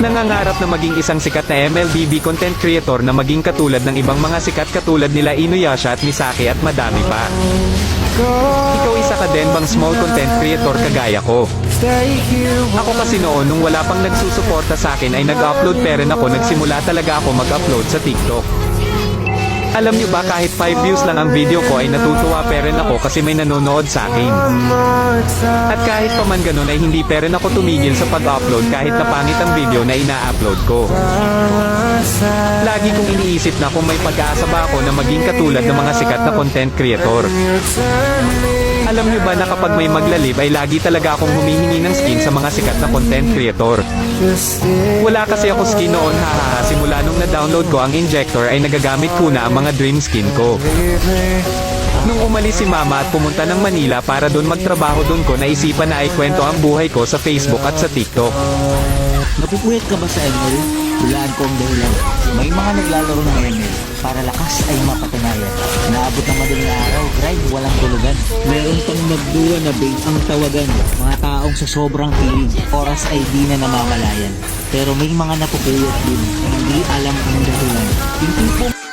Nangangarap na maging isang sikat na MLBB content creator na maging katulad ng ibang mga sikat katulad nila Inuyasha at Misaki at madami pa. Ikaw isa ka din bang small content creator kagaya ko? Ako kasi noon nung wala pang nagsusuporta sa akin ay nag-upload pero ako nagsimula talaga ako mag-upload sa TikTok. Alam nyo ba kahit 5 views lang ang video ko ay natutuwa pa rin ako kasi may nanonood sa akin. At kahit pa man ganun ay hindi pa rin ako tumigil sa pag-upload kahit na pangit ang video na ina-upload ko. Lagi kong iniisip na kung may pag-aasa ba ako na maging katulad ng mga sikat na content creator. Alam nyo ba na kapag may maglalib ay lagi talaga akong humihingi ng skin sa mga sikat na content creator. Wala kasi ako skin noon hahaha, simula nung na-download ko ang injector ay nagagamit ko na ang mga dream skin ko. Nung umalis si mama at pumunta ng Manila para doon magtrabaho doon ko naisipan na ay kwento ang buhay ko sa Facebook at sa TikTok. Napupuyat ka ba sa ML? Hulaan ko ang dahilan. May mga naglalaro ng ML para lakas ay mapatunayan. Naabot ng madaling araw, grind, walang tulugan. Meron pang magduwa na bait ang tawagan. Mga taong sa sobrang kilig, oras ay di na namamalayan. Pero may mga napupuyat din, hindi alam ang dahilan. Yung tipo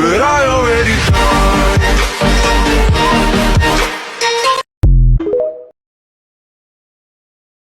But I already